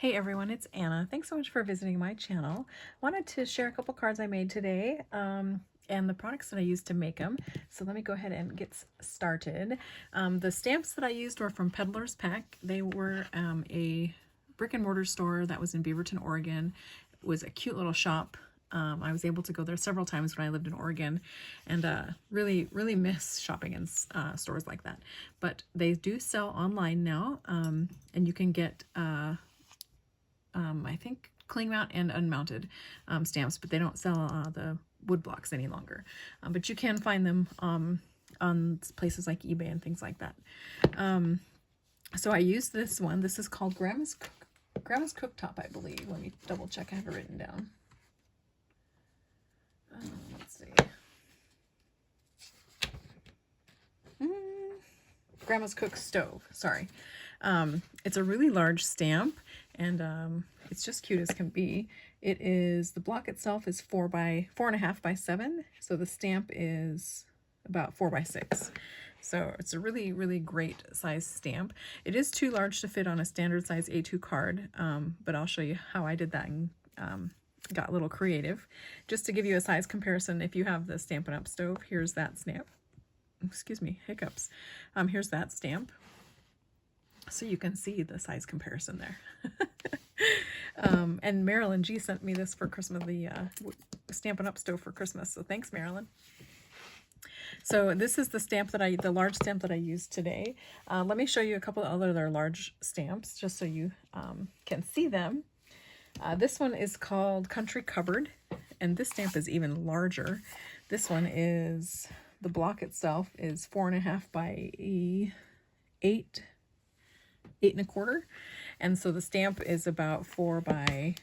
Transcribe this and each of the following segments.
Hey everyone, it's Anna. Thanks so much for visiting my channel. Wanted to share a couple cards I made today and the products that I used to make them. So let me go ahead and get started. The stamps that I used were from Peddler's Pack. They were a brick and mortar store that was in Beaverton, Oregon. It was a cute little shop. I was able to go there several times when I lived in Oregon, and really miss shopping in stores like that. But they do sell online now, and you can get I think cling mount and unmounted stamps, but they don't sell the wood blocks any longer. But you can find them on places like eBay and things like that. So I used this one. This is called Grandma's Cooktop, I believe. Let me double check. I have it written down. Let's see. Grandma's Cook Stove. Sorry. It's a really large stamp, and it's just cute as can be. It is, the block itself is 4.5 by 7, so the stamp is about 4 by 6. So it's a really great size stamp. It is too large to fit on a standard size A2 card, but I'll show you how I did that and got a little creative. Just to give you a size comparison, if you have the Stampin' Up! Stove, here's that stamp. Excuse me, hiccups. Here's that stamp. So you can see the size comparison there. And Marilyn G sent me this for Christmas, the Stampin' Up! Stove for Christmas. So thanks, Marilyn. So this is the stamp that the large stamp that I used today. Let me show you a couple of other large stamps just so you can see them. This one is called Country Cupboard, and this stamp is even larger. This one is, the block itself is 4.5 by 8 1/4, and so the stamp is about 4 by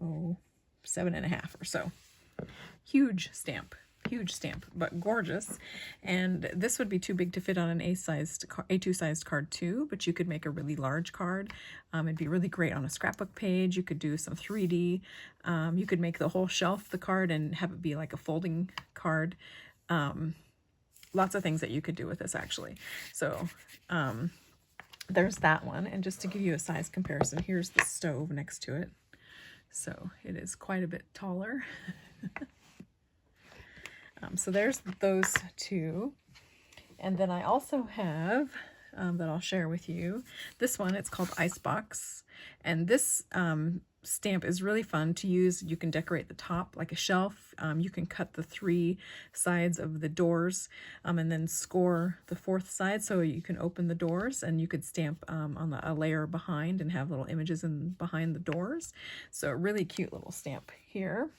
7.5 or so. Huge stamp, but gorgeous. And this would be too big to fit on an A2 sized card too, but you could make a really large card. It'd be really great on a scrapbook page. You could do some 3D. You could make the whole shelf the card and have it be like a folding card. Lots of things that you could do with this actually. So there's that one. And just to give you a size comparison, here's the stove next to it. So it is quite a bit taller. So there's those two. And then I also have, that I'll share with you, this one. It's called Icebox. And this stamp is really fun to use. You can decorate the top like a shelf. You can cut the 3 sides of the doors and then score the 4th side, so you can open the doors, and you could stamp on a layer behind and have little images behind the doors. So a really cute little stamp here.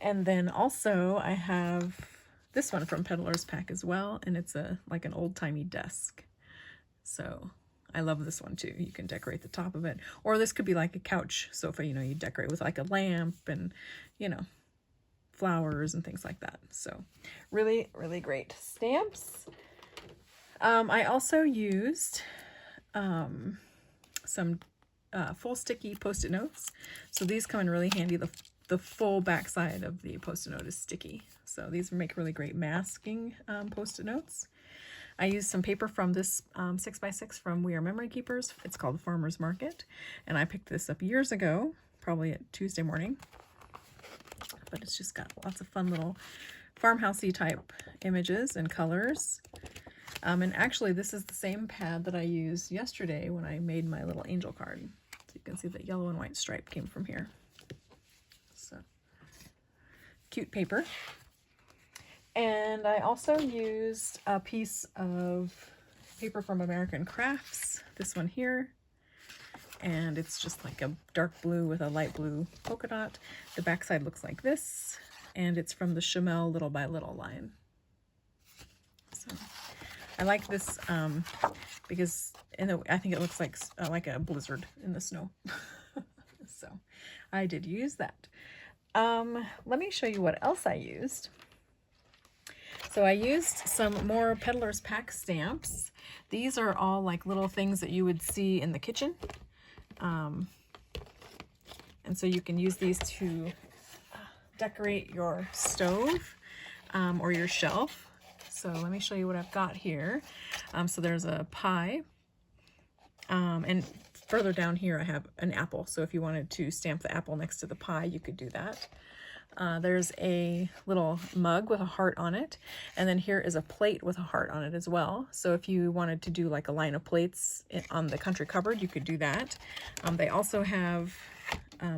And then also I have this one from Peddler's Pack as well, and it's like an old-timey desk. So I love this one too. You can decorate the top of it, or this could be like a couch sofa, you decorate with like a lamp and, flowers and things like that. So really great stamps. I also used some full sticky Post-it notes. So these come in really handy. The full back side of the Post-it note is sticky. So these make really great masking Post-it notes. I used some paper from this 6x6 from We Are Memory Keepers. It's called Farmer's Market, and I picked this up years ago, probably at Tuesday morning. But it's just got lots of fun little farmhousey type images and colors. And actually, this is the same pad that I used yesterday when I made my little angel card. So you can see the yellow and white stripe came from here. So cute paper. And I also used a piece of paper from American Crafts, this one here. And it's just like a dark blue with a light blue polka dot. The backside looks like this, and it's from the Chamel Little by Little line. So I like this because I think it looks like a blizzard in the snow. So I did use that. Let me show you what else I used. So I used some more Peddler's Pack stamps. These are all like little things that you would see in the kitchen. And so you can use these to decorate your stove or your shelf. So let me show you what I've got here. So there's a pie. And further down here I have an apple, so if you wanted to stamp the apple next to the pie, you could do that. There's a little mug with a heart on it, and then here is a plate with a heart on it as well. So if you wanted to do like a line of plates on the country cupboard, you could do that. They also have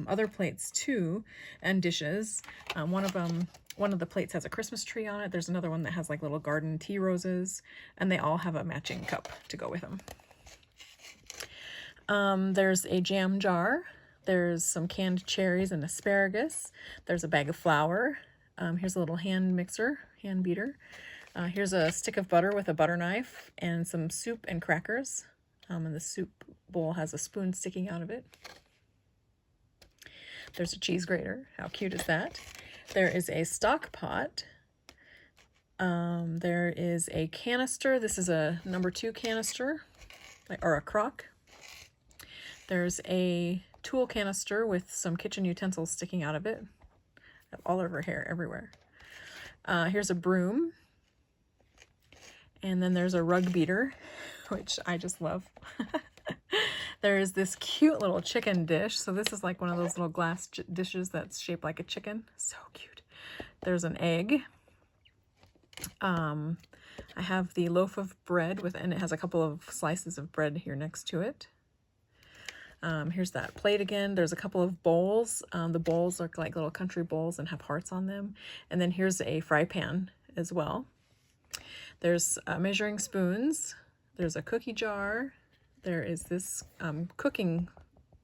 other plates too, and dishes. One of the plates has a Christmas tree on it. There's another one that has like little garden tea roses, and they all have a matching cup to go with them. There's a jam jar. There's some canned cherries and asparagus. There's a bag of flour. Here's a little hand mixer, hand beater. Here's a stick of butter with a butter knife and some soup and crackers. And the soup bowl has a spoon sticking out of it. There's a cheese grater. How cute is that? There is a stock pot. There is a canister. This is a number 2 canister, or a crock. There's a tool canister with some kitchen utensils sticking out of it. All over hair everywhere. Here's a broom. And then there's a rug beater, which I just love. There's this cute little chicken dish. So this is like one of those little glass dishes that's shaped like a chicken. So cute. There's an egg. I have the loaf of bread and it has a couple of slices of bread here next to it. Here's that plate again. There's a couple of bowls. The bowls are like little country bowls and have hearts on them. And then here's a fry pan as well. There's measuring spoons. There's a cookie jar. There is this cooking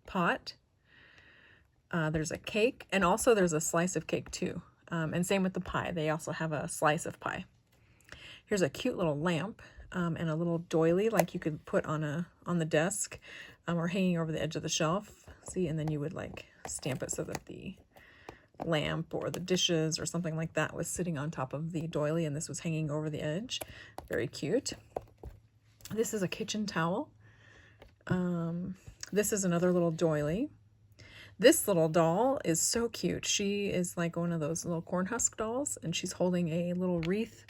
pot. There's a cake, and also there's a slice of cake too. And same with the pie. They also have a slice of pie. Here's a cute little lamp and a little doily like you could put on the desk. Or hanging over the edge of the shelf, see, and then you would like stamp it so that the lamp or the dishes or something like that was sitting on top of the doily and this was hanging over the edge. Very cute. This is a kitchen towel. This is another little doily. This little doll is so cute. She is like one of those little corn husk dolls, and she's holding a little wreath,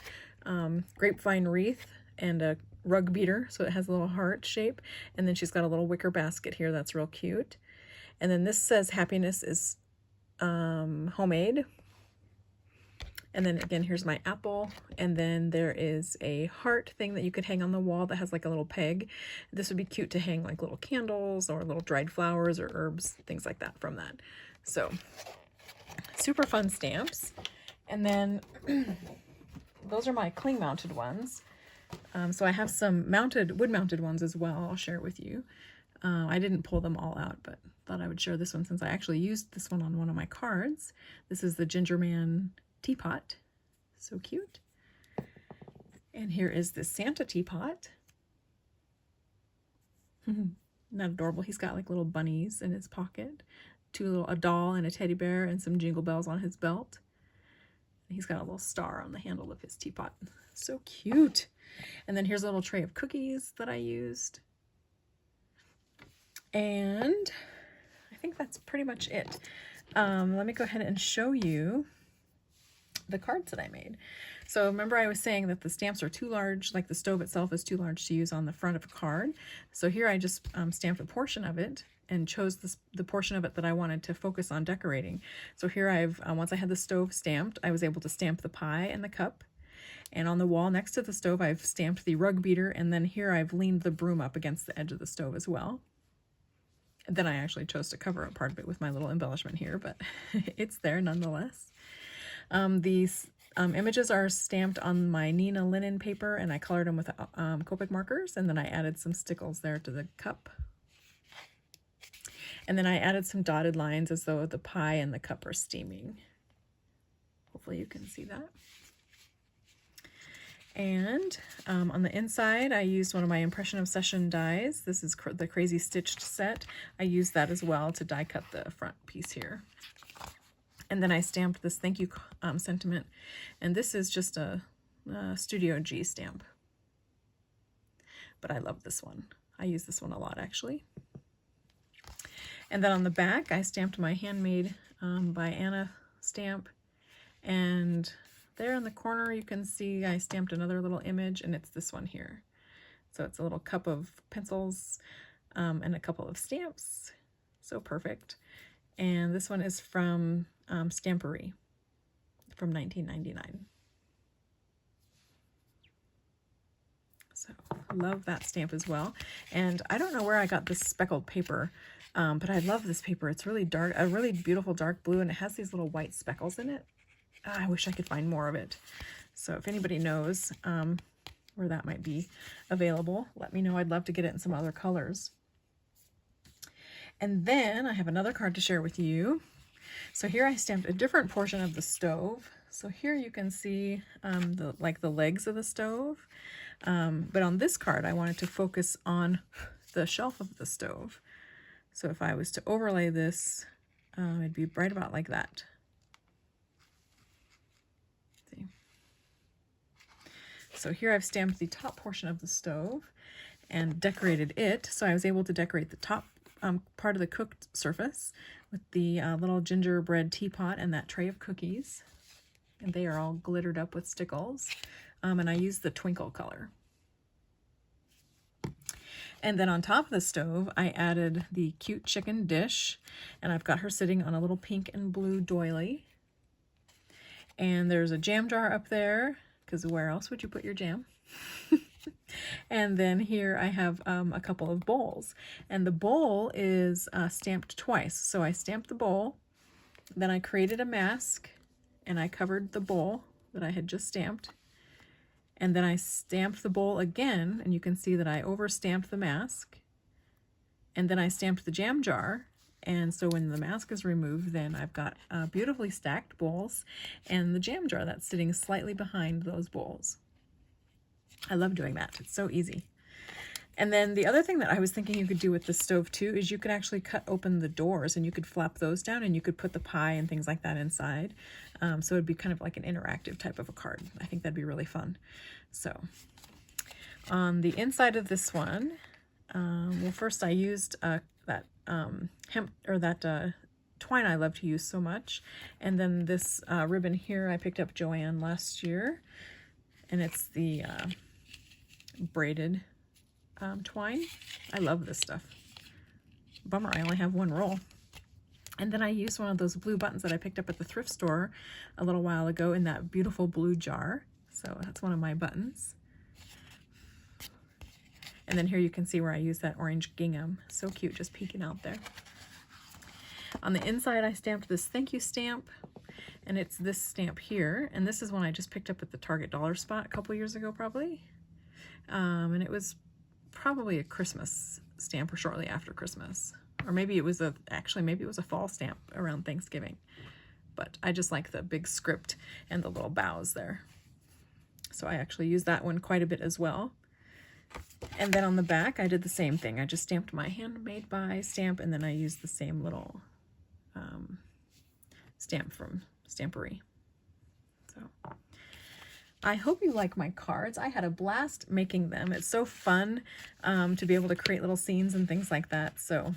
grapevine wreath, and a rug beater, so it has a little heart shape, and then she's got a little wicker basket here that's real cute. And then this says happiness is homemade. And then again, here's my apple, and then there is a heart thing that you could hang on the wall that has like a little peg. This would be cute to hang like little candles or little dried flowers or herbs, things like that from that. So super fun stamps. And then those are my cling mounted ones. So I have some wood-mounted ones as well. I'll share it with you. I didn't pull them all out, but thought I would share this one since I actually used this one on one of my cards. This is the Ginger Man teapot. So cute. And here is the Santa teapot. Not adorable. He's got like little bunnies in his pocket. A doll and a teddy bear and some jingle bells on his belt. He's got a little star on the handle of his teapot. So cute. And then here's a little tray of cookies that I used. And I think that's pretty much it. Let me go ahead and show you the cards that I made. So remember I was saying that the stamps are too large, like the stove itself is too large to use on the front of a card. So here I just stamped a portion of it and chose the portion of it that I wanted to focus on decorating. So here once I had the stove stamped, I was able to stamp the pie and the cup. And on the wall next to the stove, I've stamped the rug beater, and then here I've leaned the broom up against the edge of the stove as well. And then I actually chose to cover up part of it with my little embellishment here, but it's there nonetheless. These images are stamped on my Nina linen paper, and I colored them with Copic markers, and then I added some stickles there to the cup. And then I added some dotted lines as though the pie and the cup are steaming. Hopefully you can see that. And on the inside, I used one of my Impression Obsession dies. This is the Crazy Stitched set. I used that as well to die cut the front piece here. And then I stamped this thank you sentiment. And this is just a Studio G stamp. But I love this one. I use this one a lot, actually. And then on the back, I stamped my Handmade by Anna stamp. And there in the corner, you can see I stamped another little image, and it's this one here. So it's a little cup of pencils, and a couple of stamps. So perfect. And this one is from Stampery from 1999. So love that stamp as well. And I don't know where I got this speckled paper, but I love this paper. It's really dark, a really beautiful dark blue, and it has these little white speckles in it. I wish I could find more of it. So if anybody knows where that might be available, let me know. I'd love to get it in some other colors. And then I have another card to share with you. So here I stamped a different portion of the stove. So here you can see the legs of the stove. But on this card, I wanted to focus on the shelf of the stove. So if I was to overlay this, it'd be right about like that. See? So here I've stamped the top portion of the stove and decorated it. So I was able to decorate the top part of the cooked surface with the little gingerbread teapot and that tray of cookies. And they are all glittered up with stickles. And I used the twinkle color. And then on top of the stove, I added the cute chicken dish, and I've got her sitting on a little pink and blue doily. And there's a jam jar up there, because where else would you put your jam? And then here I have a couple of bowls, and the bowl is stamped twice. So I stamped the bowl, then I created a mask, and I covered the bowl that I had just stamped. And then I stamped the bowl again, and you can see that I over-stamped the mask. And then I stamped the jam jar, and so when the mask is removed, then I've got beautifully stacked bowls and the jam jar that's sitting slightly behind those bowls. I love doing that. It's so easy. And then the other thing that I was thinking you could do with the stove too is you could actually cut open the doors and you could flap those down and you could put the pie and things like that inside. So it'd be kind of like an interactive type of a card. I think that'd be really fun. So on the inside of this one, well, first I used that hemp or that twine I love to use so much. And then this ribbon here I picked up Joanne last year, and it's the braided twine. I love this stuff. Bummer, I only have one roll. And then I used one of those blue buttons that I picked up at the thrift store a little while ago in that beautiful blue jar. So that's one of my buttons. And then here you can see where I use that orange gingham. So cute, just peeking out there. On the inside, I stamped this thank you stamp, and it's this stamp here. And this is one I just picked up at the Target dollar spot a couple years ago, probably. And it was probably a Christmas stamp or shortly after Christmas. Or maybe it was maybe it was a fall stamp around Thanksgiving. But I just like the big script and the little bows there. So I actually used that one quite a bit as well. And then on the back, I did the same thing. I just stamped my handmade by stamp, and then I used the same little stamp from Stampery. So I hope you like my cards. I had a blast making them. It's so fun to be able to create little scenes and things like that. So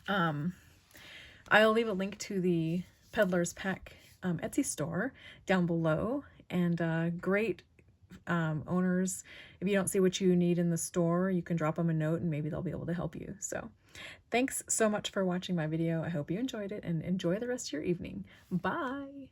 I'll leave a link to the Peddler's Pack Etsy store down below. And great owners, if you don't see what you need in the store, you can drop them a note and maybe they'll be able to help you. So thanks so much for watching my video. I hope you enjoyed it, and enjoy the rest of your evening. Bye.